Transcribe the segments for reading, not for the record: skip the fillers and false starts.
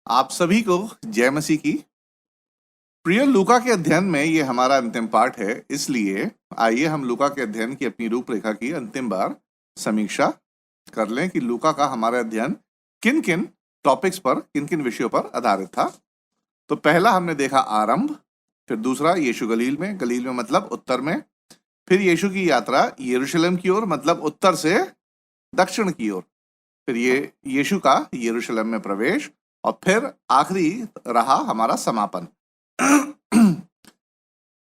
आप सभी को जय मसीह की। प्रिय लूका के अध्ययन में ये हमारा अंतिम पाठ है, इसलिए आइए हम लूका के अध्ययन की अपनी रूपरेखा की अंतिम बार समीक्षा कर लें कि लूका का हमारा अध्ययन किन किन टॉपिक्स पर, किन किन विषयों पर आधारित था। तो पहला हमने देखा आरंभ, फिर दूसरा यीशु गलील में मतलब उत्तर में, फिर यीशु की यात्रा यरूशलेम की ओर मतलब उत्तर से दक्षिण की ओर, फिर ये यीशु का यरूशलेम में प्रवेश, और फिर आखिरी रहा हमारा समापन।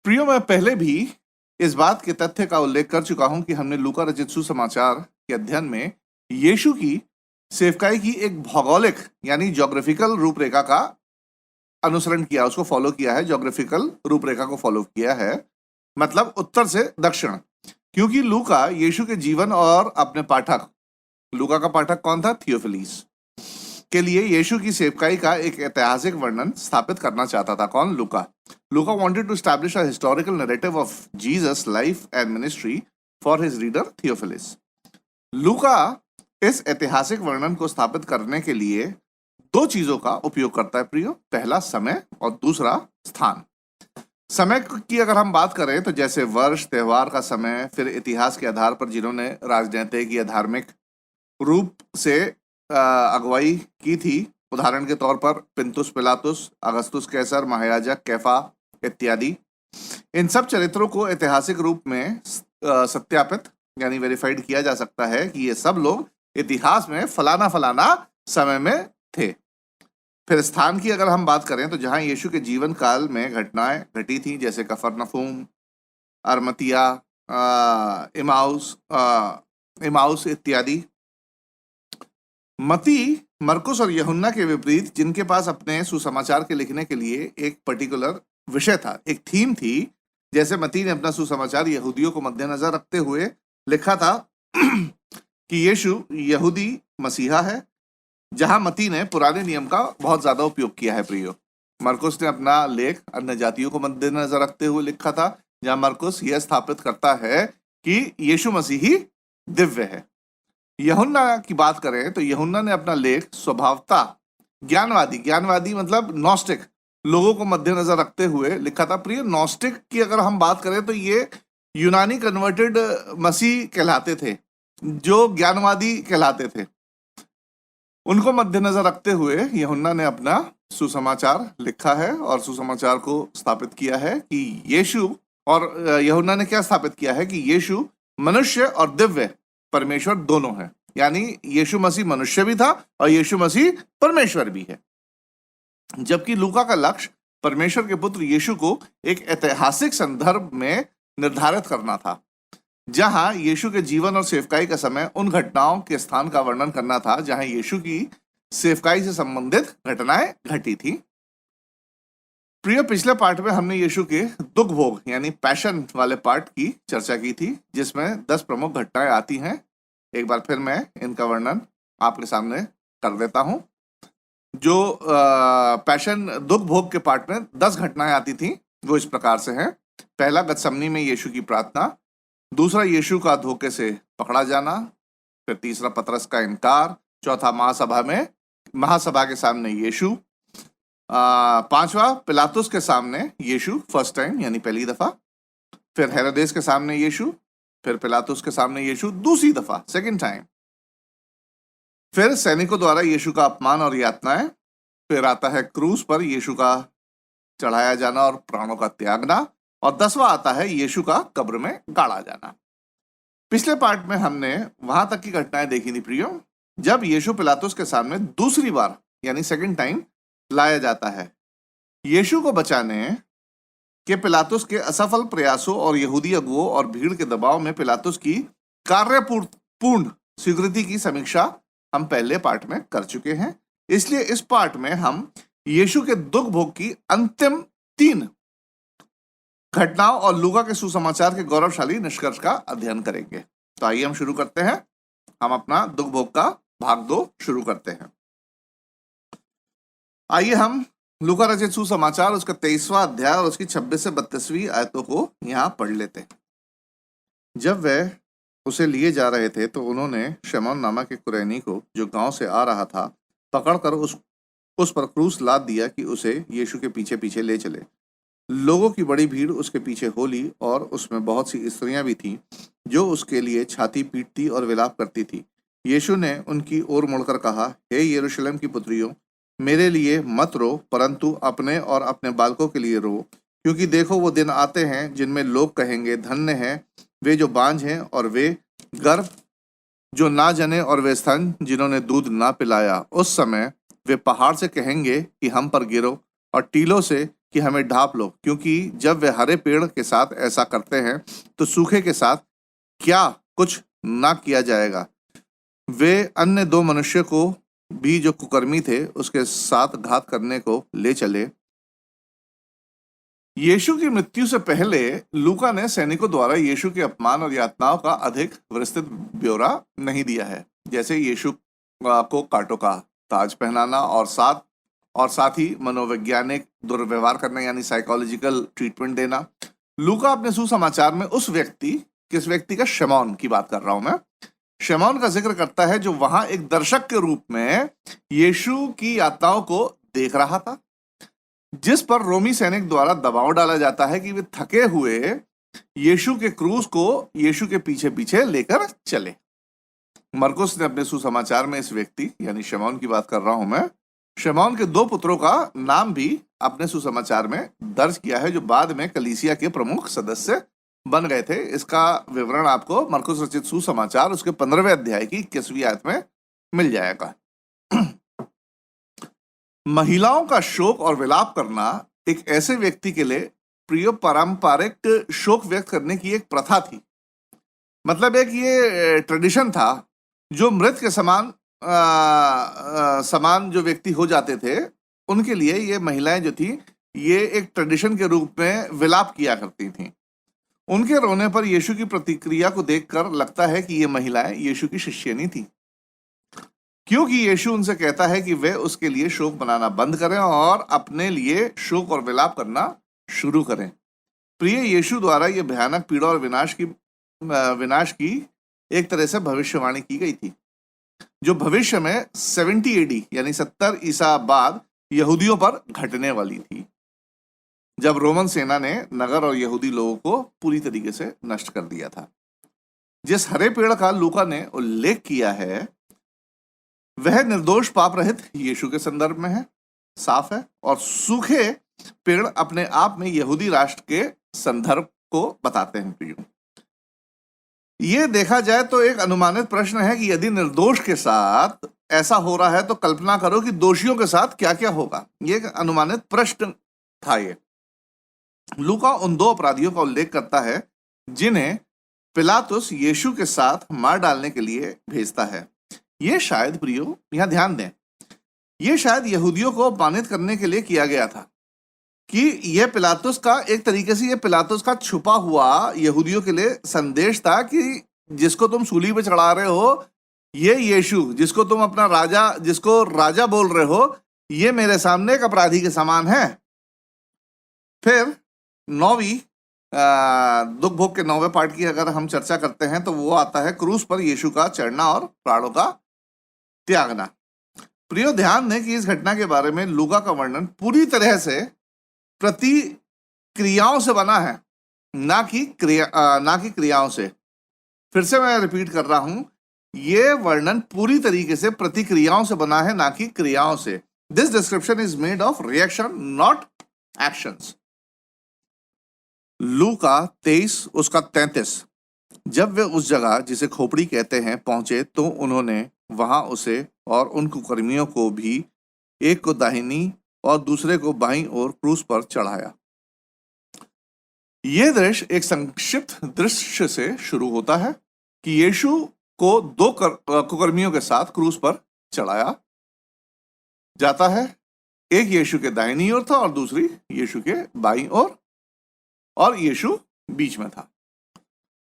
प्रियो, मैं पहले भी इस बात के तथ्य का उल्लेख कर चुका हूं कि हमने लूका रचित सुसमाचार के अध्ययन में यीशु की सेवकाई की एक भौगोलिक यानी ज्योग्राफिकल रूपरेखा का अनुसरण किया, उसको फॉलो किया है, ज्योग्राफिकल रूपरेखा को फॉलो किया है, मतलब उत्तर से दक्षिण। क्योंकि लूका यीशु के जीवन और अपने पाठक, लूका का पाठक कौन था? थियोफिलिस के लिए यीशु की सेवकाई का एक ऐतिहासिक वर्णन स्थापित करना चाहता था। कौन? लूका। लूका wanted to establish a historical narrative of Jesus' life and ministry for his reader Theophilus. लूका इस ऐतिहासिक वर्णन को स्थापित करने के लिए दो चीजों का उपयोग करता है प्रियो। पहला समय और दूसरा स्थान। समय की अगर हम बात करें तो जैसे वर्ष, त्योहार का समय, फिर इतिहास के आधार पर जिन्होंने राजनीतिक या धार्मिक रूप से अगुवाई की थी, उदाहरण के तौर पर पिंतुस पिलातुस, अगस्तुस कैसर, महायाजक कैफा इत्यादि। इन सब चरित्रों को ऐतिहासिक रूप में सत्यापित यानी वेरीफाइड किया जा सकता है कि ये सब लोग इतिहास में फलाना फलाना समय में थे। फिर स्थान की अगर हम बात करें तो जहां यीशु के जीवन काल में घटनाएं घटी थी, जैसे कफरनहूम, अरमतिया, इमाउस इत्यादि। मती, मरकुस और यूहन्ना के विपरीत, जिनके पास अपने सुसमाचार के लिखने के लिए एक पर्टिकुलर विषय था, एक थीम थी, जैसे मती ने अपना सुसमाचार यहूदियों को मद्देनजर रखते हुए लिखा था कि यीशु यहूदी मसीहा है, जहां मती ने पुराने नियम का बहुत ज्यादा उपयोग किया है प्रियो। मरकुस ने अपना लेख अन्य जातियों को मद्देनजर रखते हुए लिखा था, जहां मरकुस यह स्थापित करता है कि यीशु मसीह ही दिव्य है। यूहन्ना की बात करें तो यूहन्ना ने अपना लेख स्वभावता ज्ञानवादी मतलब नॉस्टिक लोगों को मद्देनजर रखते हुए लिखा था। प्रिय, नॉस्टिक की अगर हम बात करें तो ये यूनानी कन्वर्टेड मसीह कहलाते थे, जो ज्ञानवादी कहलाते थे। उनको मद्देनजर रखते हुए यूहन्ना ने अपना सुसमाचार लिखा है और सुसमाचार को स्थापित किया है कि यीशु, और यूहन्ना ने क्या स्थापित किया है कि यीशु मनुष्य और दिव्य परमेश्वर दोनों है, यानी यीशु मसीह मनुष्य भी था और यीशु मसीह परमेश्वर भी है। जबकि लूका का लक्ष्य परमेश्वर के पुत्र यीशु को एक ऐतिहासिक संदर्भ में निर्धारित करना था, जहां यीशु के जीवन और सेवकाई का समय उन घटनाओं के स्थान का वर्णन करना था जहां यीशु की सेवकाई से संबंधित घटनाएं घटी थी। प्रिय, पिछले पार्ट में हमने यीशु के दुख भोग यानी पैशन वाले पार्ट की चर्चा की थी, जिसमें 10 प्रमुख घटनाएं आती हैं। एक बार फिर मैं इनका वर्णन आपके सामने कर देता हूं। जो पैशन दुख भोग के पार्ट में 10 घटनाएं आती थी वो इस प्रकार से हैं। पहला, गतसमनी में यीशु की प्रार्थना। दूसरा, यीशु का धोखे से पकड़ा जाना। फिर तीसरा, पतरस का इनकार। चौथा, महासभा के सामने यीशु। पांचवा, पिलातुस के सामने यीशु फर्स्ट टाइम यानी पहली दफा। फिर हेरोदेस के सामने यीशु। फिर पिलातुस के सामने यीशु दूसरी दफा, सेकंड टाइम। फिर सैनिकों द्वारा यीशु का अपमान और यातनाएं। फिर आता है क्रूस पर यीशु का चढ़ाया जाना और प्राणों का त्यागना। और 10वां आता है यीशु का कब्र में गाड़ा जाना। पिछले पार्ट में हमने वहां तक की घटनाएं देखी थी प्रियो, जब यीशु पिलातुस के सामने दूसरी बार यानी सेकंड टाइम लाया जाता है। यीशु को बचाने के पिलातुस के असफल प्रयासों और यहूदी अगुओं और भीड़ के दबाव में पिलातुस की कार्यपूर्ण स्वीकृति की समीक्षा हम पहले पार्ट में कर चुके हैं। इसलिए इस पार्ट में हम यीशु के दुख भोग की अंतिम 3 घटनाओं और लूका के सुसमाचार के गौरवशाली निष्कर्ष का अध्ययन करेंगे। तो आइए हम शुरू करते हैं। हम अपना दुख भोग का भाग 2 शुरू करते हैं। आइए हम लूका रचित सुसमाचार उसका 23वां अध्याय और उसकी 26 से 32वीं आयतों को यहाँ पढ़ लेते हैं। जब वह उसे लिए जा रहे थे तो उन्होंने शमौन नामक एक कुरैनी को, जो गांव से आ रहा था, पकड़कर उस पर क्रूस लाद दिया कि उसे यीशु के पीछे पीछे ले चले। लोगों की बड़ी भीड़ उसके पीछे हो ली और उसमें बहुत सी स्त्रियां भी थीं जो उसके लिए छाती पीटती और विलाप करती थी। यीशु ने उनकी ओर मुड़कर कहा, हे यरूशलेम की पुत्रियों, मेरे लिए मत रो, परंतु अपने और अपने बालकों के लिए रो, क्योंकि देखो वो दिन आते हैं जिनमें लोग कहेंगे, धन्य हैं वे जो बांझ हैं और वे गर्भ जो ना जने और वे स्तन जिन्होंने दूध ना पिलाया। उस समय वे पहाड़ से कहेंगे कि हम पर गिरो, और टीलों से कि हमें ढाप लो, क्योंकि जब वे हरे पेड़ के साथ ऐसा करते हैं तो सूखे के साथ क्या कुछ ना किया जाएगा। वे अन्य दो मनुष्य को भी जो कुकर्मी थे उसके साथ घात करने को ले चले। यीशु की मृत्यु से पहले लूका ने सैनिकों द्वारा यीशु के अपमान और यातनाओं का अधिक विस्तृत ब्यौरा नहीं दिया है, जैसे यीशु को कांटों का ताज पहनाना और साथ ही मनोवैज्ञानिक दुर्व्यवहार करना यानी साइकोलॉजिकल ट्रीटमेंट देना। लूका अपने सुसमाचार में किस व्यक्ति का, शमौन की बात कर रहा हूं मैं, शमौन का जिक्र करता है जो वहां एक दर्शक के रूप में यीशु की यातनाओं को देख रहा था, जिस पर रोमी सैनिक द्वारा दबाव डाला जाता है कि वे थके हुए यीशु के क्रूस को यीशु के पीछे पीछे लेकर चले। मरकुस ने अपने सुसमाचार में इस व्यक्ति यानी शमौन की बात कर रहा हूं मैं, शमौन के दो पुत्रों का नाम भी अपने सुसमाचार में दर्ज किया है, जो बाद में कलीसिया के प्रमुख सदस्य बन गए थे। इसका विवरण आपको मरकुस रचित सुसमाचार उसके 15वें अध्याय की 21वीं आयत में मिल जाएगा। महिलाओं का शोक और विलाप करना एक ऐसे व्यक्ति के लिए प्रिय पारंपरिक शोक व्यक्त करने की एक प्रथा थी। मतलब एक ये ट्रेडिशन था जो मृत के समान जो व्यक्ति हो जाते थे उनके लिए ये महिलाएं जो थी ये एक ट्रेडिशन के रूप में विलाप किया करती थी। उनके रोने पर यीशु की प्रतिक्रिया को देखकर लगता है कि ये महिलाएं यीशु की शिष्यनी थी, क्योंकि यीशु उनसे कहता है कि वे उसके लिए शोक मनाना बंद करें और अपने लिए शोक और विलाप करना शुरू करें। प्रिय यीशु द्वारा ये भयानक पीड़ा और विनाश की एक तरह से भविष्यवाणी की गई थी, जो भविष्य में 70 एडी यानी 70 ईसा बाद यहूदियों पर घटने वाली थी, जब रोमन सेना ने नगर और यहूदी लोगों को पूरी तरीके से नष्ट कर दिया था। जिस हरे पेड़ का लूका ने उल्लेख किया है वह निर्दोष पाप रहित यीशु के संदर्भ में है, साफ है, और सूखे पेड़ अपने आप में यहूदी राष्ट्र के संदर्भ को बताते हैं। प्रियो, ये देखा जाए तो एक अनुमानित प्रश्न है कि यदि निर्दोष के साथ ऐसा हो रहा है तो कल्पना करो कि दोषियों के साथ क्या क्या होगा। ये एक अनुमानित प्रश्न था। ये लूका उन दो अपराधियों का उल्लेख करता है जिन्हें पिलातुस यीशु के साथ मार डालने के लिए भेजता है। ये शायद, प्रियो यहां ध्यान दें, ये शायद यहूदियों को अपमानित करने के लिए किया गया था कि यह पिलातुस का एक तरीके से, यह पिलातुस का छुपा हुआ यहूदियों के लिए संदेश था कि जिसको तुम सूली पे चढ़ा रहे हो, ये यीशु जिसको तुम अपना राजा, जिसको राजा बोल रहे हो, ये मेरे सामने एक अपराधी के समान है। फिर दुख भोग के 9वें पार्ट की अगर हम चर्चा करते हैं तो वो आता है क्रूस पर यीशु का चढ़ना और प्राणों का त्यागना। प्रियो, ध्यान दें कि इस घटना के बारे में लूका का वर्णन पूरी तरह से प्रतिक्रियाओं से बना है, ना कि क्रियाओं से। फिर से मैं रिपीट कर रहा हूं, यह वर्णन पूरी तरीके से प्रतिक्रियाओं से बना है, ना कि क्रियाओं से। This description is made of reaction not actions. लूका 23 उसका 33। जब वे उस जगह जिसे खोपड़ी कहते हैं पहुंचे तो उन्होंने वहां उसे और उन कुकर्मियों को भी, एक को दाहिनी और दूसरे को बाईं ओर क्रूस पर चढ़ाया। यह दृश्य एक संक्षिप्त दृश्य से शुरू होता है कि यीशु को दो कुकर्मियों के साथ क्रूस पर चढ़ाया जाता है। एक यीशु के दाहिनी ओर था और दूसरी यीशु के बाईं ओर, और यीशु बीच में था।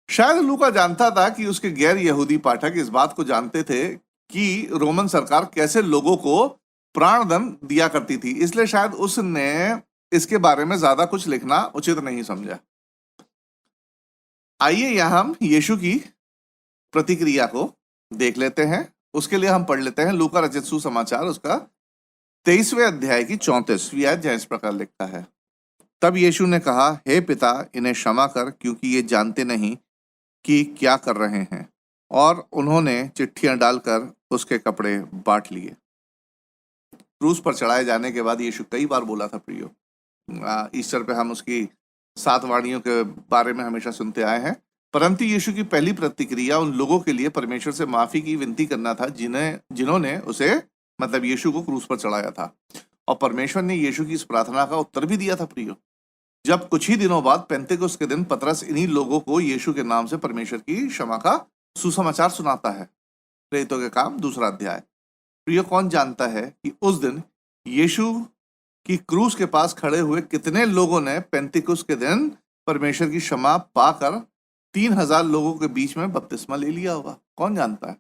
शायद लूका जानता था कि उसके गैर यहूदी पाठक इस बात को जानते थे कि रोमन सरकार कैसे लोगों को प्राणदंड दिया करती थी, इसलिए शायद उसने इसके बारे में ज्यादा कुछ लिखना उचित नहीं समझा। आइए यहां हम यीशु की प्रतिक्रिया को देख लेते हैं। उसके लिए हम पढ़ लेते हैं लूका रचित सुसमाचार उसका 23वें अध्याय की 34वीं आयत जहाँ इस प्रकार लिखा है, तब यीशु ने कहा, हे पिता, इन्हें क्षमा कर, क्योंकि ये जानते नहीं कि क्या कर रहे हैं। और उन्होंने चिट्ठियां डालकर उसके कपड़े बांट लिए। क्रूस पर चढ़ाए जाने के बाद यीशु कई बार बोला था प्रियो, ईस्टर पे हम उसकी 7 वाणियों के बारे में हमेशा सुनते आए हैं, परंतु यीशु की पहली प्रतिक्रिया उन लोगों के लिए परमेश्वर से माफी की विनती करना था जिन्होंने उसे मतलब यीशु को क्रूस पर चढ़ाया था। और परमेश्वर ने यीशु की इस प्रार्थना का उत्तर भी दिया था प्रियो, जब कुछ ही दिनों बाद पेंतेकोस्त के दिन पतरस इन्हीं लोगों को यीशु के नाम से परमेश्वर की क्षमा का सुसमाचार सुनाता है। प्रेरितों के काम 2 अध्याय। प्रियो, कौन जानता है कि उस दिन यीशु की क्रूस के पास खड़े हुए कितने लोगों ने पेंतेकोस्त के दिन परमेश्वर की क्षमा पाकर 3000 लोगों के बीच में बपतिस्मा ले लिया होगा? कौन जानता है?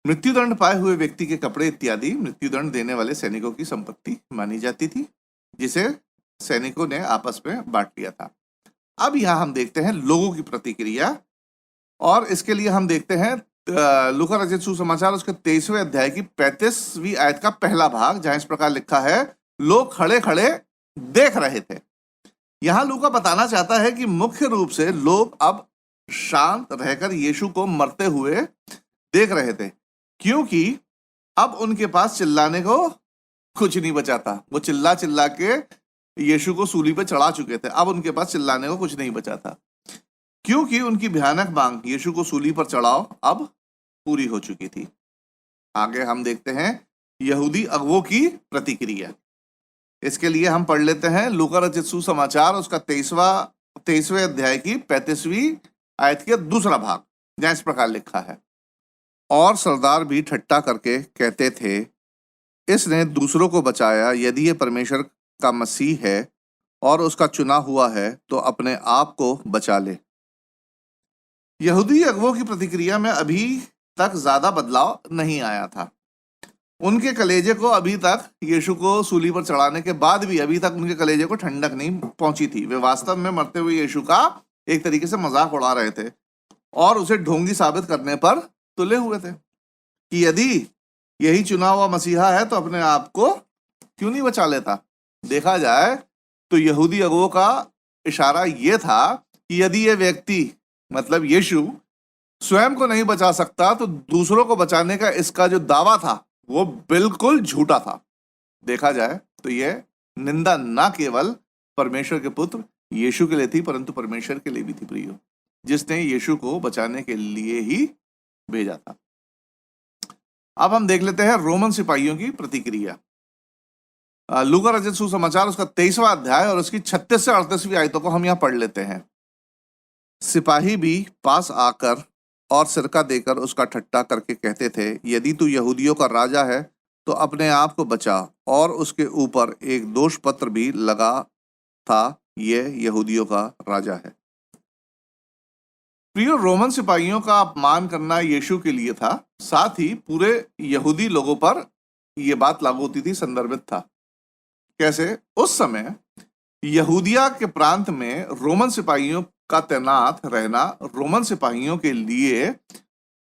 मृत्युदंड पाए हुए व्यक्ति के कपड़े इत्यादि मृत्युदंड देने वाले सैनिकों की संपत्ति मानी जाती थी, जिसे सैनिकों ने आपस में बांट लिया था। अब यहां हम देखते हैं लोगों की प्रतिक्रिया, और इसके लिए हम देखते हैं लूका रचित सुसमाचार उसके 23वें अध्याय की 35वीं आयत का पहला भाग, जहां इस प्रकार लिखा है, लोग खड़े खड़े देख रहे थे। यहां लूका बताना चाहता है कि मुख्य रूप से लोग अब शांत रहकर यीशु को मरते हुए देख रहे थे, क्योंकि अब उनके पास चिल्लाने को कुछ नहीं बचा था। वो चिल्ला चिल्ला के यीशु को सूली पे चढ़ा चुके थे, अब उनके पास चिल्लाने को कुछ नहीं बचा था, क्योंकि उनकी भयानक मांग यीशु को सूली पर चढ़ाओ अब पूरी हो चुकी थी। आगे हम देखते हैं यहूदी अगुवों की प्रतिक्रिया। इसके लिए हम पढ़ लेते हैं लूका रचित सुसमाचार उसका 23वें अध्याय की 35वीं आयत के दूसरा भाग, जहां इस प्रकार लिखा है, और सरदार भी ठट्ठा करके कहते थे, इसने दूसरों को बचाया, यदि ये परमेश्वर का मसीह है और उसका चुना हुआ है तो अपने आप को बचा ले। यहूदी अगुवों की प्रतिक्रिया में अभी तक ज्यादा बदलाव नहीं आया था। उनके कलेजे को अभी तक यीशु को सूली पर चढ़ाने के बाद भी अभी तक उनके कलेजे को ठंडक नहीं पहुंची थी। वे वास्तव में मरते हुए यीशु का एक तरीके से मजाक उड़ा रहे थे और उसे ढोंगी साबित करने पर तुले हुए थे कि यदि यही चुना हुआ मसीहा है तो अपने आप को क्यों नहीं बचा लेता। देखा जाए तो यहूदी अगुवों का इशारा यह था कि यदि ये व्यक्ति मतलब यीशु स्वयं को नहीं बचा सकता तो दूसरों को बचाने का इसका जो दावा था वो बिल्कुल झूठा था। देखा जाए तो यह निंदा ना केवल परमेश्वर के पुत्र यीशु के लिए थी, परंतु परमेश्वर के लिए भी थी प्रियो, जिसने यीशु को बचाने के लिए ही भेजा था। अब हम देख लेते हैं रोमन सिपाहियों की प्रतिक्रिया। लूका रचित सुसमाचार उसका 23वां अध्याय और उसकी 36 से 38वीं आयतों को हम यहाँ पढ़ लेते हैं। सिपाही भी पास आकर और सिरका देकर उसका ठट्ठा करके कहते थे, यदि तू यहूदियों का राजा है तो अपने आप को बचा। और उसके ऊपर एक दोष पत्र भी लगा था, यह यहूदियों का राजा है। प्रियो, रोमन सिपाहियों का अपमान करना यीशु के लिए था, साथ ही पूरे यहूदी लोगों पर यह बात लागू होती थी, संदर्भित था। कैसे? उस समय यहूदिया के प्रांत में रोमन सिपाहियों का तैनात रहना रोमन सिपाहियों के लिए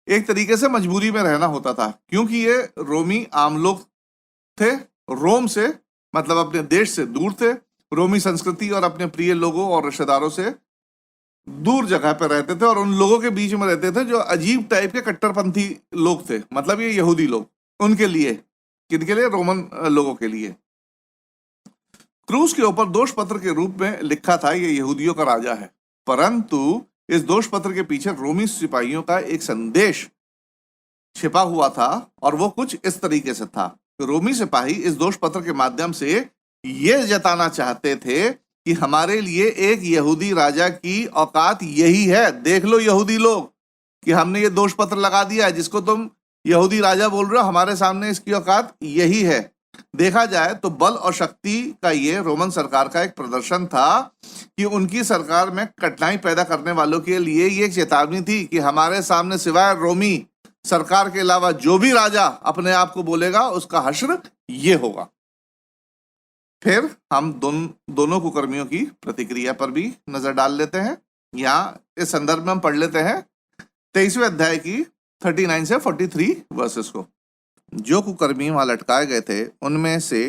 एक तरीके से मजबूरी में रहना होता था, क्योंकि ये रोमी आम लोग थे, रोम से मतलब अपने देश से दूर थे, रोमी संस्कृति और अपने प्रिय लोगों और रिश्तेदारों से दूर जगह पर रहते थे और उन लोगों के बीच में रहते थे जो अजीब टाइप के कट्टरपंथी लोग थे, मतलब ये यहूदी लोग। उनके लिए, किनके लिए? रोमन लोगों के लिए। क्रूस के ऊपर दोष पत्र के रूप में लिखा था ये यहूदियों का राजा है, परंतु इस दोष पत्र के पीछे रोमी सिपाहियों का एक संदेश छिपा हुआ था और वो कुछ इस तरीके से था। रोमी सिपाही इस दोष पत्र के माध्यम से ये जताना चाहते थे कि हमारे लिए एक यहूदी राजा की औकात यही है। देख लो यहूदी लोग कि हमने ये दोष पत्र लगा दिया है, जिसको तुम यहूदी राजा बोल रहे हो, हमारे सामने इसकी औकात यही है। देखा जाए तो बल और शक्ति का ये रोमन सरकार का एक प्रदर्शन था कि उनकी सरकार में कठिनाई पैदा करने वालों के लिए ये एक चेतावनी थी कि हमारे सामने सिवाय रोमी सरकार के अलावा जो भी राजा अपने आप को बोलेगा उसका हश्र ये होगा। फिर हम दोनों कुकर्मियों की प्रतिक्रिया पर भी नजर डाल लेते हैं। यहाँ इस संदर्भ में हम पढ़ लेते हैं 23वें अध्याय की 39 से 43 वर्सेस को। जो कुकर्मी वहां लटकाए गए थे उनमें से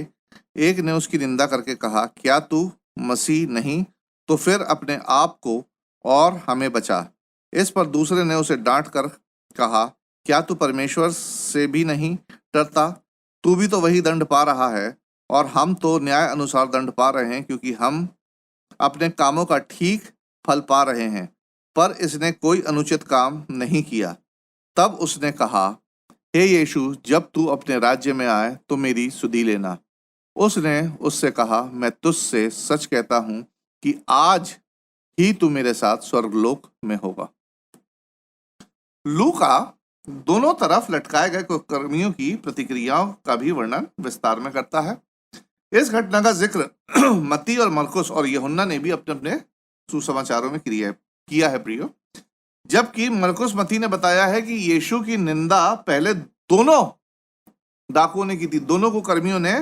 एक ने उसकी निंदा करके कहा, क्या तू मसीह नहीं? तो फिर अपने आप को और हमें बचा। इस पर दूसरे ने उसे डांट कर कहा, क्या तू परमेश्वर से भी नहीं डरता? तू भी तो वही दंड पा रहा है और हम तो न्याय अनुसार दंड पा रहे हैं, क्योंकि हम अपने कामों का ठीक फल पा रहे हैं। पर इसने कोई अनुचित काम नहीं किया। तब उसने कहा, हे यीशु, जब तू अपने राज्य में आए तो मेरी सुधि लेना। उसने उससे कहा, मैं तुझसे सच कहता हूं कि आज ही तू मेरे साथ स्वर्गलोक में होगा। लूका दोनों तरफ लटकाए गए कुकर्मियों की प्रतिक्रियाओं का भी वर्णन विस्तार में करता है। इस घटना का जिक्र मत्ती और मरकुस और यूहन्ना ने भी अपने अपने सुसमाचारों में किया है प्रियो। जबकि मरकुस मत्ती ने बताया है कि यीशु की निंदा पहले दोनों डाकुओं ने की थी, दोनों कुकर्मियों ने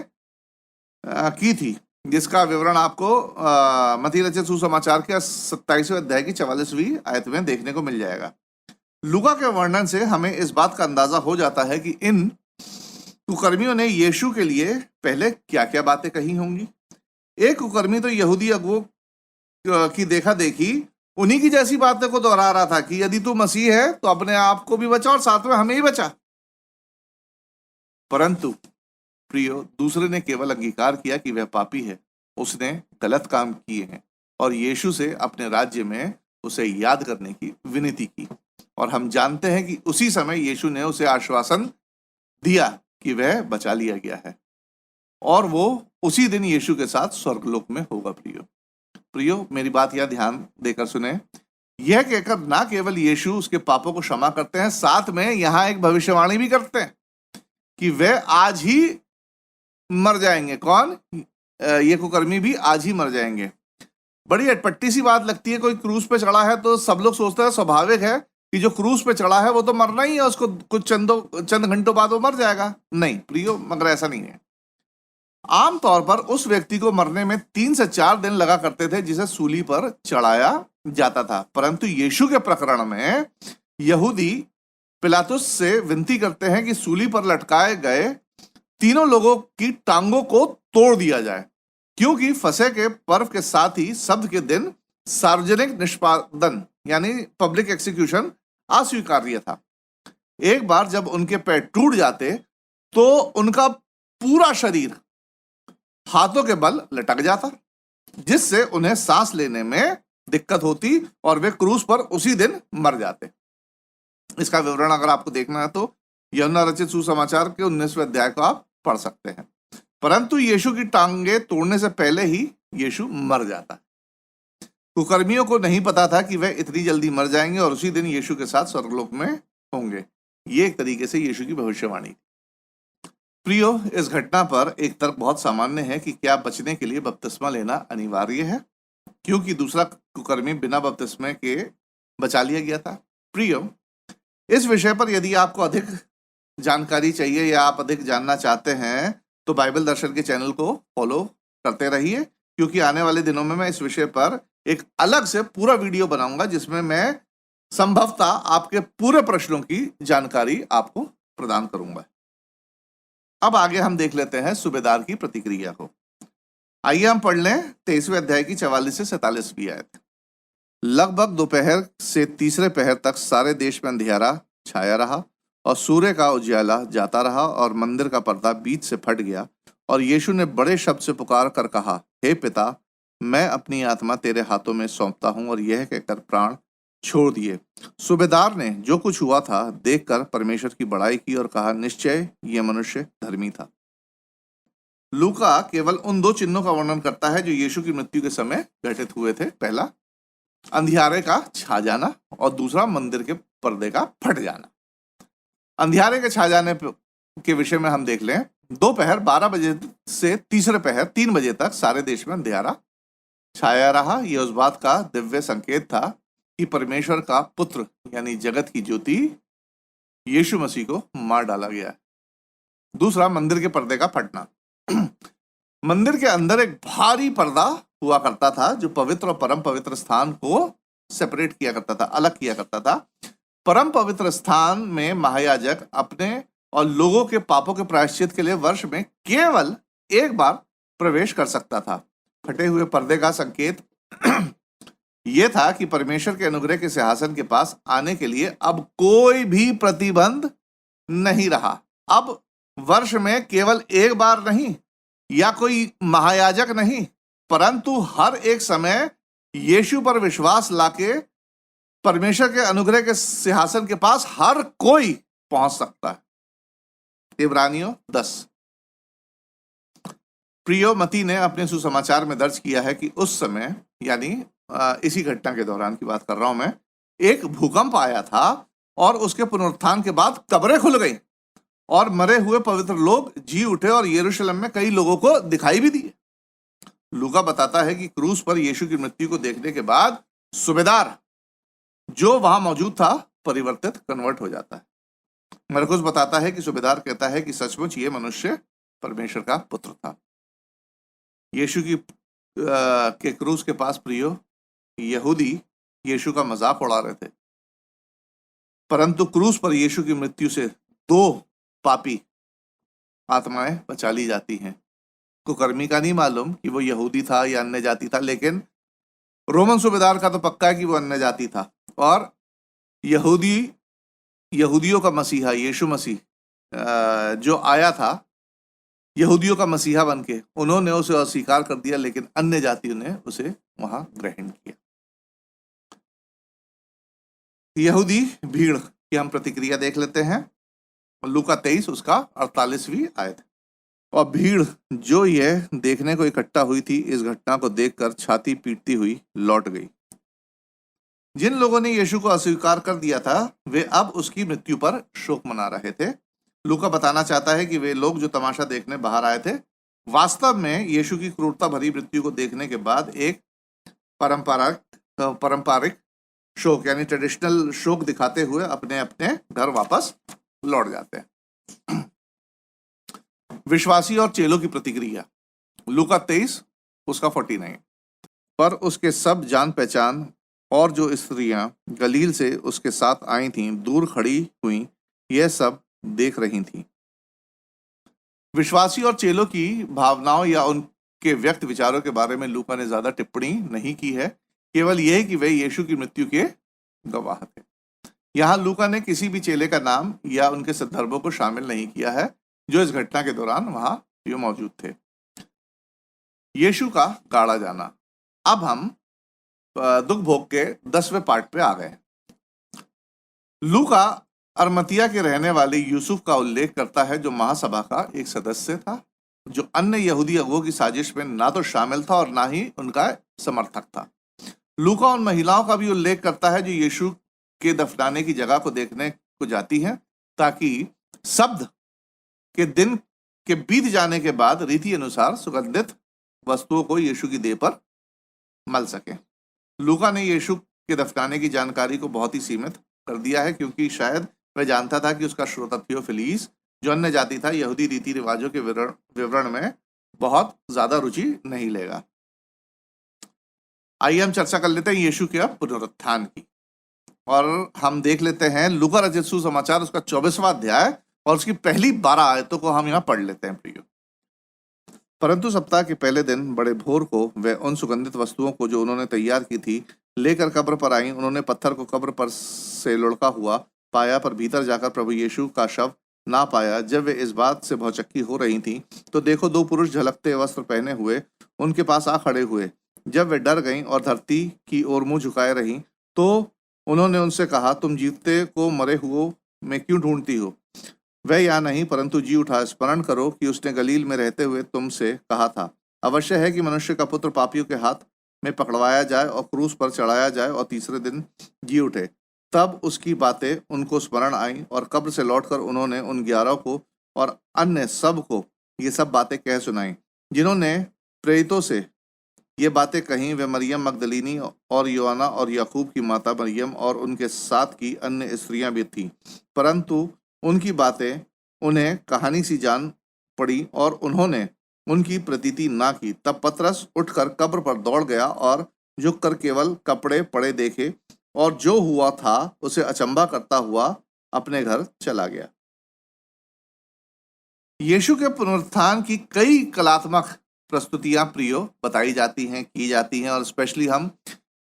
की थी, जिसका विवरण आपको मत्ती रचित सुसमाचार के 27वें अध्याय की 44वीं आयत में देखने को मिल जाएगा। लूका के वर्णन से हमें इस बात का अंदाजा हो जाता है कि इन कुकर्मियों ने यीशु के लिए पहले क्या क्या बातें कही होंगी। एक कुकर्मी तो यहूदी अगुओं की देखा देखी उन्हीं की जैसी बातें को दोहरा रहा था कि यदि तू मसीह है तो अपने आप को भी बचा और साथ में हमें ही बचा। परंतु प्रियो, दूसरे ने केवल अंगीकार किया कि वह पापी है, उसने गलत काम किए हैं और यीशु से अपने राज्य में उसे याद करने की विनती की। और हम जानते हैं कि उसी समय यीशु ने उसे आश्वासन दिया कि वह बचा लिया गया है और वो उसी दिन यीशु के साथ स्वर्गलोक में होगा। प्रियो, मेरी बात यह ध्यान देकर सुने। यह कहकर ना केवल यीशु उसके पापों को क्षमा करते हैं, साथ में यहां एक भविष्यवाणी भी करते हैं कि वह आज ही मर जाएंगे। कौन? ये कुकर्मी भी आज ही मर जाएंगे। बड़ी अटपटी सी बात लगती है। कोई क्रूस पे चढ़ा है तो सब लोग सोचते हैं स्वाभाविक है कि जो क्रूस पे चढ़ा है वो तो मरना ही है, उसको कुछ चंद घंटों बाद वो मर जाएगा। नहीं प्रियो, मगर ऐसा नहीं है। आमतौर पर उस व्यक्ति को मरने में 3 से 4 दिन लगा करते थे जिसे सूली पर चढ़ाया जाता था। परंतु यीशु के प्रकरण में यहूदी पिलातुस से विनती करते हैं कि सूली पर लटकाए गए तीनों लोगों की टांगों को तोड़ दिया जाए, क्योंकि फसह के पर्व के साथ ही शब्द के दिन सार्वजनिक निष्पादन यानी पब्लिक एक्सिक्यूशन अस्वीकार्य था। एक बार जब उनके पैर टूट जाते तो उनका पूरा शरीर हाथों के बल लटक जाता, जिससे उन्हें सांस लेने में दिक्कत होती और वे क्रूस पर उसी दिन मर जाते। इसका विवरण अगर आपको देखना है तो यूहन्ना रचित सुसमाचार के 19वें अध्याय को आप पढ़ सकते हैं। परंतु यीशु की टांगे तोड़ने से पहले ही यीशु मर जाता है। कुकर्मियों को नहीं पता था कि वे इतनी जल्दी मर जाएंगे और उसी दिन यीशु के साथ स्वर्गलोक में होंगे। ये एक तरीके से यीशु की भविष्यवाणी। प्रियो, इस घटना पर एक तर्क बहुत सामान्य है कि क्या बचने के लिए बपतिस्मा लेना अनिवार्य है, क्योंकि दूसरा कुकर्मी बिना बपतिस्मे के बचा लिया गया था। प्रियो, इस विषय पर यदि आपको अधिक जानकारी चाहिए या आप अधिक जानना चाहते हैं तो बाइबल दर्शन के चैनल को फॉलो करते रहिए, क्योंकि आने वाले दिनों में मैं इस विषय पर एक अलग से पूरा वीडियो बनाऊंगा जिसमें मैं संभवतः आपके पूरे प्रश्नों की जानकारी आपको प्रदान करूंगा। अब आगे हम देख लेते हैं सूबेदार की प्रतिक्रिया को। आइए हम पढ़ लें 23वें अध्याय की 44 से 47वीं आयत। लगभग दोपहर से तीसरे पहर तक सारे देश में अंधियारा छाया रहा और सूर्य का उजियाला जाता रहा और मंदिर का पर्दा बीच से फट गया और यीशु ने बड़े शब्द से पुकार कर कहा, हे पिता, मैं अपनी आत्मा तेरे हाथों में सौंपता हूं। और यह कहकर प्राण छोड़ दिए। सूबेदार ने जो कुछ हुआ था देखकर परमेश्वर की बड़ाई की और कहा, निश्चय यह मनुष्य धर्मी था। लूका केवल उन 2 चिन्हों का वर्णन करता है जो यीशु की मृत्यु के समय घटित हुए थे। पहला अंधियारे का छा जाना और दूसरा मंदिर के पर्दे का फट जाना। अंधियारे के छा जाने के विषय में हम देख लें। दोपहर 12 बजे से तीसरे पहर 3 बजे तक सारे देश में अंधियारा छाया रहा। यह उस बात का दिव्य संकेत था कि परमेश्वर का पुत्र यानी जगत की ज्योति यीशु मसीह को मार डाला गया है। दूसरा मंदिर के पर्दे का फटना। मंदिर के अंदर एक भारी पर्दा हुआ करता था जो पवित्र और परम पवित्र स्थान को सेपरेट किया करता था, अलग किया करता था। परम पवित्र स्थान में महायाजक अपने और लोगों के पापों के प्रायश्चित के लिए वर्ष में केवल एक बार प्रवेश कर सकता था। फटे हुए पर्दे का संकेत यह था कि परमेश्वर के अनुग्रह के सिंहासन के पास आने के लिए अब कोई भी प्रतिबंध नहीं रहा। अब वर्ष में केवल एक बार नहीं या कोई महायाजक नहीं, परंतु हर एक समय यीशु पर विश्वास लाके परमेश्वर के अनुग्रह के सिंहासन के पास हर कोई पहुंच सकता है। इब्रानियों 10। प्रियो मती ने अपने सुसमाचार में दर्ज किया है कि उस समय, यानी इसी घटना के दौरान की बात कर रहा हूं मैं, एक भूकंप आया था और उसके पुनरुत्थान के बाद कब्रें खुल गई और मरे हुए पवित्र लोग जी उठे और यरूशलेम में कई लोगों को दिखाई भी दिए। लूका बताता है कि क्रूस पर यीशु की मृत्यु को देखने के बाद सूबेदार जो वहां मौजूद था परिवर्तित, कन्वर्ट हो जाता है। मरकुस बताता है कि सूबेदार कहता है कि सचमुच ये मनुष्य परमेश्वर का पुत्र था। यीशु के क्रूस के पास प्रियो यहूदी यीशु का मजाक उड़ा रहे थे, परंतु क्रूस पर यीशु की मृत्यु से दो पापी आत्माएं बचा ली जाती हैं। कुकर्मी का नहीं मालूम कि वो यहूदी था या अन्य जाति था, लेकिन रोमन सूबेदार का तो पक्का है कि वो अन्य जाति था। और यहूदियों का मसीहा यीशु मसीह जो आया था यहूदियों का मसीहा बनके, उन्होंने उसे अस्वीकार कर दिया, लेकिन अन्य जातियों ने उसे वहां ग्रहण किया। यहूदी भीड़ की हम प्रतिक्रिया देख लेते हैं। लूका 23 उसका 48वीं आयत। और भीड़ जो यह देखने को इकट्ठा हुई थी, इस घटना को देखकर छाती पीटती हुई लौट गई। जिन लोगों ने यीशु को अस्वीकार कर दिया था, वे अब उसकी मृत्यु पर शोक मना रहे थे। लूका बताना चाहता है कि वे लोग जो तमाशा देखने बाहर आए थे, वास्तव में यीशु की क्रूरता भरी मृत्यु को देखने के बाद एक पारंपरिक शोक, यानी ट्रेडिशनल शोक दिखाते हुए अपने अपने घर वापस लौट जाते हैं। विश्वासी और चेलों की प्रतिक्रिया। लूका 23 उसका 49। पर उसके सब जान पहचान और जो स्त्रियां गलील से उसके साथ आई थीं, दूर खड़ी हुई, यह सब देख रही थीं। विश्वासी और चेलों की भावनाओं या उनके व्यक्त विचारों के बारे में लूका ने ज्यादा टिप्पणी नहीं की है, केवल यह कि वे यीशु की मृत्यु के गवाह थे। यहां लूका ने किसी भी चेले का नाम या उनके संदर्भों को शामिल नहीं किया है जो इस घटना के दौरान वहां जो मौजूद थे। यीशु का गाड़ा जाना। अब हम दुख भोग के 10वें पार्ट पे आ गए। लूका अरमतिया के रहने वाले यूसुफ का उल्लेख करता है, जो महासभा का एक सदस्य था, जो अन्य यहूदी अगुओं की साजिश में ना तो शामिल था और ना ही उनका समर्थक था। लूका उन महिलाओं का भी उल्लेख करता है जो यीशु के दफनाने की जगह को देखने को जाती हैं, ताकि शब्द के दिन के बीत जाने के बाद रीति अनुसार सुगंधित वस्तुओं को यीशु की देह पर मल सके। लूका ने यीशु के दफनाने की जानकारी को बहुत ही सीमित कर दिया है, क्योंकि शायद वह जानता था कि उसका श्रोता थियोफिलीस, जो अन्य जाति था, यहूदी रीति रिवाजों के विवरण में बहुत ज्यादा रुचि नहीं लेगा। आइए हम चर्चा कर लेते हैं यीशु के पुनरुत्थान की, और हम देख लेते हैं लूका रचित सुसमाचार उसका 24वां अध्याय और उसकी पहली 12 आयतों को हम यहाँ पढ़ लेते हैं प्रियो। परंतु सप्ताह के पहले दिन बड़े भोर को वे उन सुगंधित वस्तुओं को जो उन्होंने तैयार की थी लेकर कब्र पर आई। उन्होंने पत्थर को कब्र पर से लुढ़का हुआ पाया, पर भीतर जाकर प्रभु यीशु का शव ना पाया। जब वे इस बात से भौचक्की हो रही थी, तो देखो 2 पुरुष झलकते वस्त्र पहने हुए उनके पास आ खड़े हुए। जब वे डर गईं और धरती की ओर मुंह झुकाए रहीं, तो उन्होंने उनसे कहा, तुम जीवते को मरे हुओं में क्यों ढूंढती हो? वह या नहीं, परंतु जी उठा, स्मरण करो कि उसने गलील में रहते हुए तुमसे कहा था, अवश्य है कि मनुष्य का पुत्र पापियों के हाथ में पकड़वाया जाए और क्रूस पर चढ़ाया जाए और तीसरे दिन जी उठे। तब उसकी बातें उनको स्मरण आई, और कब्र से लौटकर उन्होंने उन 11 को और अन्य सब को ये सब बातें कह सुनाई। जिन्होंने प्रेरितों से ये बातें कहीं वे मरियम मगदलीनी और योआना और याकूब की माता मरियम और उनके साथ की अन्य स्त्रियां भी थीं, परंतु उनकी बातें उन्हें कहानी सी जान पड़ी और उन्होंने उनकी प्रतीति ना की। तब पतरस उठकर कब्र पर दौड़ गया और झुककर केवल कपड़े पड़े देखे, और जो हुआ था उसे अचंभा करता हुआ अपने घर चला गया। यीशु के पुनरुत्थान की कई कलात्मक प्रस्तुतियां प्रियो बताई जाती हैं, की जाती हैं, और स्पेशली हम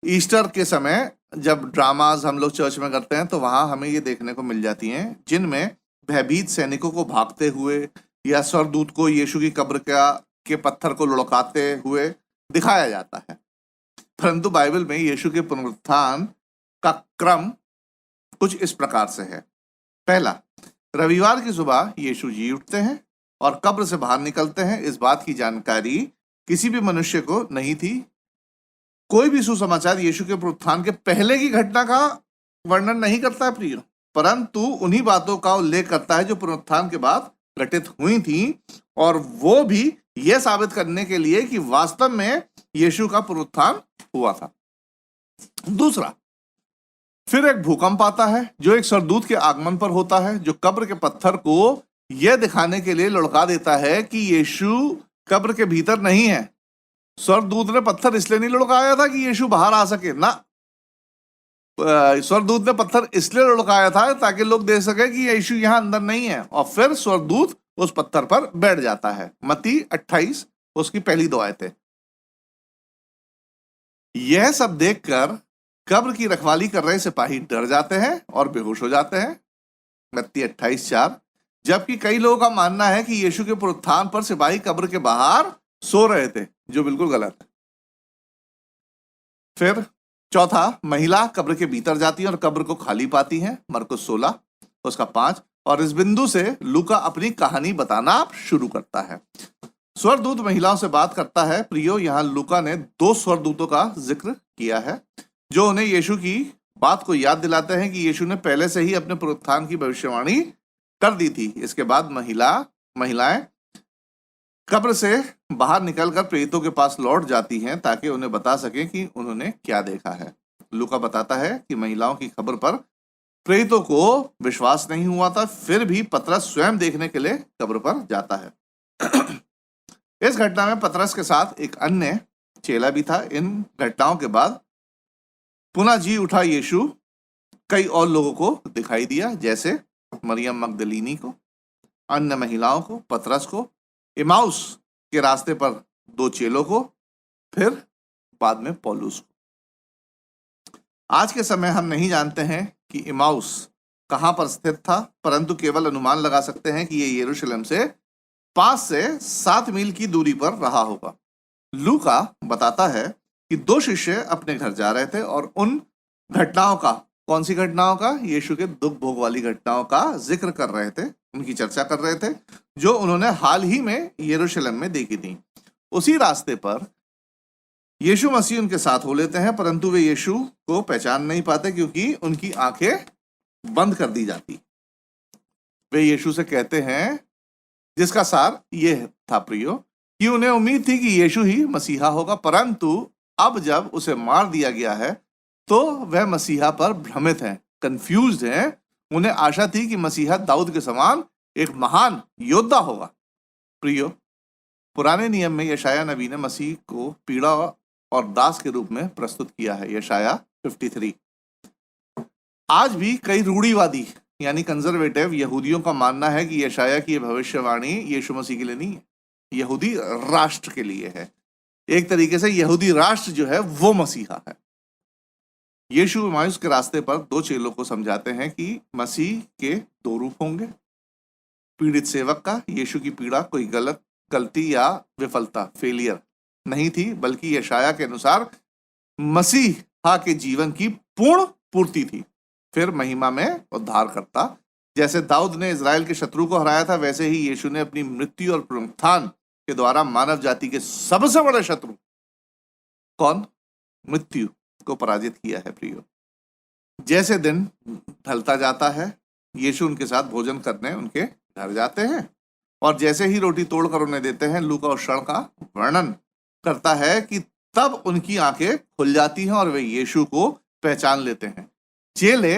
ईस्टर के समय जब ड्रामाज हम लोग चर्च में करते हैं तो वहां हमें ये देखने को मिल जाती हैं, जिनमें भयभीत सैनिकों को भागते हुए या स्वर्गदूत को यीशु की कब्र के पत्थर को लुढ़काते हुए दिखाया जाता है। परंतु बाइबल में यीशु के पुनरुत्थान का क्रम कुछ इस प्रकार से है। पहला, रविवार की सुबह यीशु जी उठते हैं और कब्र से बाहर निकलते हैं। इस बात की जानकारी किसी भी मनुष्य को नहीं थी। कोई भी सुसमाचार यीशु के पुनरुत्थान के पहले की घटना का वर्णन नहीं करता है प्रियो, परंतु उन्हीं बातों का उल्लेख करता है जो पुनरुत्थान के बाद घटित हुई थी, और वो भी यह साबित करने के लिए कि वास्तव में यीशु का पुनरुत्थान हुआ था। दूसरा, फिर एक भूकंप आता है जो एक स्वर्गदूत के आगमन पर होता है, जो कब्र के पत्थर को यह दिखाने के लिए लुढ़का देता है कि यीशु कब्र के भीतर नहीं है। स्वर्गदूत ने पत्थर इसलिए नहीं लुढ़काया था कि यीशु बाहर आ सके ना, स्वर्गदूत ने पत्थर इसलिए लुढ़काया था ताकि लोग देख सके कि यीशु यहां अंदर नहीं है, और फिर स्वर्गदूत उस पत्थर पर बैठ जाता है। मत्ती 28 उसकी पहली 2 आयतें। यह सब देखकर कब्र की रखवाली कर रहे सिपाही डर जाते हैं और बेहोश हो जाते हैं। मत्ती 28:4। जबकि कई लोगों का मानना है कि यीशु के पुनरुत्थान पर सिपाही कब्र के बाहर सो रहे थे, जो बिल्कुल गलत है। फिर चौथा, महिला कब्र के भीतर जाती है और कब्र को खाली पाती है। मरकुस 16 उसका 5। और इस बिंदु से लूका अपनी कहानी बताना शुरू करता है। स्वर्गदूत महिलाओं से बात करता है। प्रियो, यहां लूका ने 2 स्वर्गदूतों का जिक्र किया है जो उन्हें यीशु की बात को याद दिलाते हैं कि यीशु ने पहले से ही अपने पुनरुत्थान की भविष्यवाणी कर दी थी। इसके बाद महिलाएं कब्र से बाहर निकलकर प्रेरितों के पास लौट जाती हैं ताकि उन्हें बता सकें कि उन्होंने क्या देखा है। लूका बताता है कि महिलाओं की खबर पर प्रेरितों को विश्वास नहीं हुआ था, फिर भी पतरस स्वयं देखने के लिए कब्र पर जाता है। इस घटना में पतरस के साथ एक अन्य चेला भी था। इन घटनाओं के बाद पुनः जी उठा यीशु कई और लोगों को दिखाई दिया, जैसे मरियम मगदलीनी को, अन्य महिलाओं को, पतरस को, इमाउस के रास्ते पर 2 चेलों को, फिर बाद में पौलुस को। आज के समय हम नहीं जानते हैं कि इमाउस कहां पर स्थित था, परंतु केवल अनुमान लगा सकते हैं कि यह यरूशलेम से 5 से 7 मील की दूरी पर रहा होगा। लूका बताता है कि 2 शिष्य अपने घर जा रहे थे और उन घटनाओं का, कौन सी घटनाओं का? यीशु के दुख भोग वाली घटनाओं का जिक्र कर रहे थे, उनकी चर्चा कर रहे थे, जो उन्होंने हाल ही में यरूशलेम में देखी थी। उसी रास्ते पर यीशु मसीह उनके साथ हो लेते हैं, परंतु वे यीशु को पहचान नहीं पाते क्योंकि उनकी आंखें बंद कर दी जाती। वे यीशु से कहते हैं, जिसका सार यह था प्रियो, कि उन्हें उम्मीद थी कि यीशु ही मसीहा होगा, परंतु अब जब उसे मार दिया गया है तो वह मसीहा पर भ्रमित हैं, कंफ्यूज्ड हैं। उन्हें आशा थी कि मसीहा दाऊद के समान एक महान योद्धा होगा। प्रियो, पुराने नियम में यशाया नबी ने मसीह को पीड़ा और दास के रूप में प्रस्तुत किया है, यशाया 53। आज भी कई रूढ़िवादी यानी कंजर्वेटिव यहूदियों का मानना है कि यशाया की यह भविष्यवाणी यीशु मसीह के लिए नहीं है, यहूदी राष्ट्र के लिए है। एक तरीके से यहूदी राष्ट्र जो है वो मसीहा है। यीशु इमाउस के रास्ते पर 2 चेलों को समझाते हैं कि मसीह के 2 रूप होंगे। पीड़ित सेवक का यीशु की पीड़ा कोई गलती या विफलता, फेलियर नहीं थी, बल्कि यशाया के अनुसार मसीहा के जीवन की पूर्ण पूर्ति थी। फिर महिमा में उद्धार करता, जैसे दाऊद ने इजराइल के शत्रु को हराया था, वैसे ही यीशु ने अपनी मृत्यु और पुनरुत्थान के द्वारा मानव जाति के सबसे बड़े शत्रु कौन? मृत्यु को पराजित किया है। प्रियो, जैसे दिन ढलता जाता है, यीशु उनके साथ भोजन करने उनके घर जाते हैं और जैसे ही रोटी तोड़कर उन्हें देते हैं, लूका उस क्षण का वर्णन करता है कि तब उनकी आंखें खुल जाती हैं और वे यीशु को पहचान लेते हैं। चेले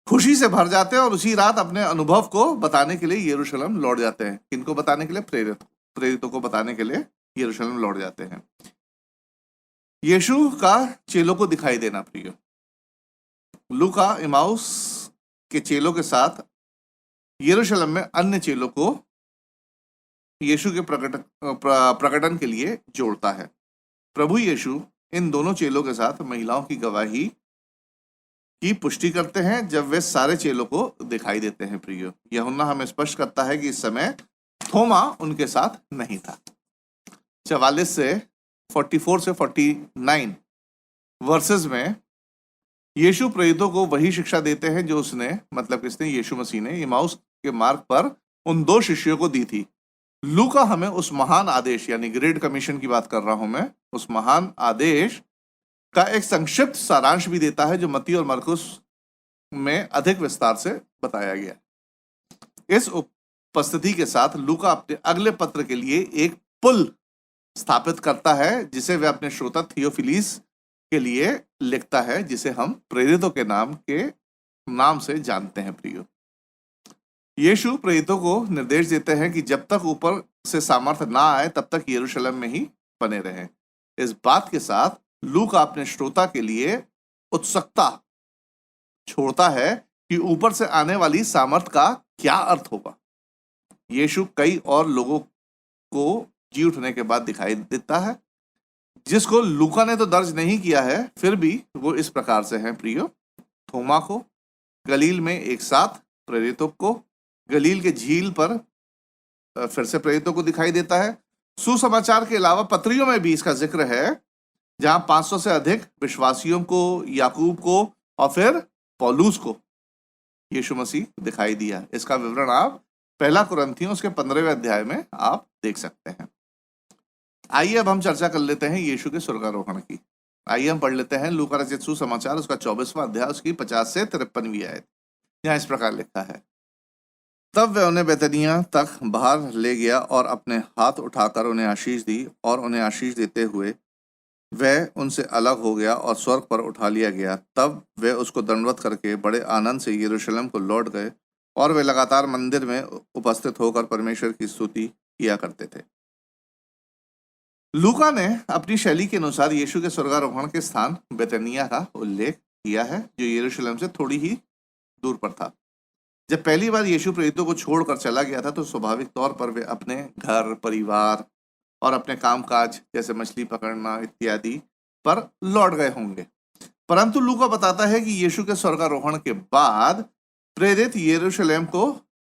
खुशी से भर जाते हैं और उसी रात अपने अनुभव को बताने के लिए यरूशलेम लौट जाते हैं। किनको बताने के लिए? प्रेरितों को बताने के लिए यरूशलेम लौट जाते हैं। यीशु का चेलों को दिखाई देना। प्रिय, लूका इमाउस के चेलों के साथ यरूशलेम में अन्य चेलों को यीशु के प्रकटन के लिए जोड़ता है। प्रभु यीशु इन दोनों चेलों के साथ महिलाओं की गवाही की पुष्टि करते हैं जब वे सारे चेलों को दिखाई देते हैं। प्रियो, यूहन्ना हमें स्पष्ट करता है कि इस समय थोमा उनके साथ नहीं था। 44 से 44 से 49 वर्सेस में यीशु प्रेरितों को वही शिक्षा देते हैं जो उसने, मतलब किसने, यीशु मसीह ने इमाउस के मार्ग पर उन 2 शिष्यों को दी थी। लूका हमें उस महान आदेश, यानी ग्रेट कमीशन की बात कर रहा हूं मैं, उस महान आदेश का एक संक्षिप्त सारांश भी देता है जो मत्ती और मरकुस में अधिक विस्तार से बताया गया। इस उपस्थिति के साथ लूका अपने अगले पत्र के लिए एक पुल स्थापित करता है जिसे वह अपने श्रोता थियोफिलिस के लिए लिखता है, जिसे हम प्रेरितों के नाम से जानते हैं। प्रियो, यीशु प्रेरितों को निर्देश देते हैं कि जब तक ऊपर से सामर्थ्य ना आए तब तक यरूशलेम में ही बने रहें। इस बात के साथ लूका अपने श्रोता के लिए उत्सुकता छोड़ता है कि ऊपर से आने वाली सामर्थ का क्या अर्थ होगा। यीशु कई और लोगों को जी उठने के बाद दिखाई देता है, जिसको लूका ने तो दर्ज नहीं किया है, फिर भी वो इस प्रकार से हैं। प्रियो, थोमा को गलील में एक साथ, प्रेरितों को गलील के झील पर फिर से प्रेरितों को दिखाई देता है। सुसमाचार के अलावा पत्रियों में भी इसका जिक्र है, जहां 500 से अधिक विश्वासियों को, याकूब को और फिर पौलुस को यीशु मसीह दिखाई दिया। इसका विवरण आप 1 कुरिन्थियों उसके 15वें अध्याय में आप देख सकते हैं। आइए अब हम चर्चा कर लेते हैं यीशु के स्वर्गारोहण की। आइए हम पढ़ लेते हैं लूका रचित सुसमाचार उसका 24वां अध्याय उसकी 50 से 53वीं आयत। यहाँ इस प्रकार लिखा है, तब वह उन्हें बेतनिया तक बाहर ले गया और अपने हाथ उठाकर उन्हें आशीष दी, और उन्हें आशीष देते हुए वह उनसे अलग हो गया और स्वर्ग पर उठा लिया गया। तब वे उसको दंडवत करके बड़े आनंद से यरूशलेम को लौट गए, और वे लगातार मंदिर में उपस्थित होकर परमेश्वर की स्तुति किया करते थे। लूका ने अपनी शैली के अनुसार यीशु के स्वर्गारोहण के स्थान बेतनिया का उल्लेख किया है, जो यरूशलेम से थोड़ी ही दूर पर था। जब पहली बार यीशु प्रेरितों को छोड़कर चला गया था तो स्वाभाविक तौर पर वे अपने घर, परिवार और अपने कामकाज जैसे मछली पकड़ना इत्यादि पर लौट गए होंगे। परंतु लूका बताता है कि यीशु के स्वर्गारोहण के बाद प्रेरित यरूशलेम को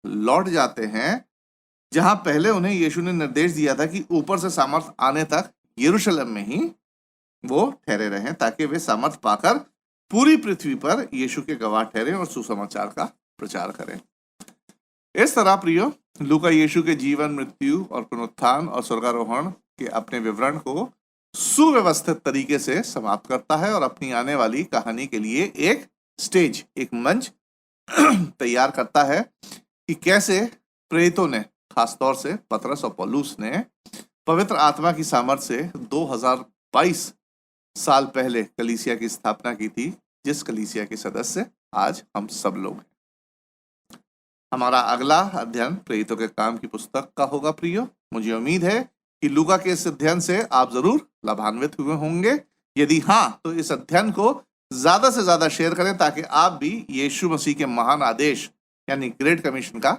लौट जाते हैं, जहां पहले उन्हें यीशु ने निर्देश दिया था कि ऊपर से सामर्थ आने तक यरूशलेम में ही वो ठहरे रहें, ताकि वे सामर्थ पाकर पूरी पृथ्वी पर यीशु के गवाह ठहरे और सुसमाचार का प्रचार करें। इस तरह प्रियो, लूका यीशु के जीवन, मृत्यु और पुनरुत्थान और स्वर्गारोहण के अपने विवरण को सुव्यवस्थित तरीके से समाप्त करता है और अपनी आने वाली कहानी के लिए एक स्टेज, एक मंच तैयार करता है कि कैसे प्रेरितों ने, खासतौर से पतरस और पौलुस ने, पवित्र आत्मा की सामर्थ्य से 2022 साल पहले कलीसिया की स्थापना की थी, जिस कलीसिया के सदस्य आज हम सब लोग हैं। हमारा अगला अध्ययन प्रेरितों के काम की पुस्तक का होगा। प्रियो, मुझे उम्मीद है कि लूका के इस अध्ययन से आप जरूर लाभान्वित हुए होंगे। यदि हाँ, तो इस अध्ययन को ज्यादा से ज्यादा शेयर करें, ताकि आप भी यीशु मसीह के महान आदेश यानी ग्रेट कमीशन का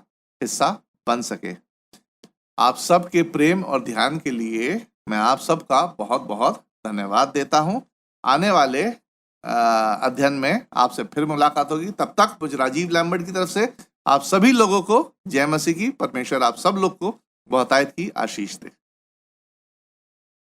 हिस्सा बन सके। आप सबके प्रेम और ध्यान के लिए मैं आप सबका बहुत बहुत धन्यवाद देता हूं। आने वाले अध्ययन में आपसे फिर मुलाकात होगी। तब तक मुझे राजीव लैम्बर्ट की तरफ से आप सभी लोगों को जय मसीह की। परमेश्वर आप सब लोग को बहुतायत की आशीष दे।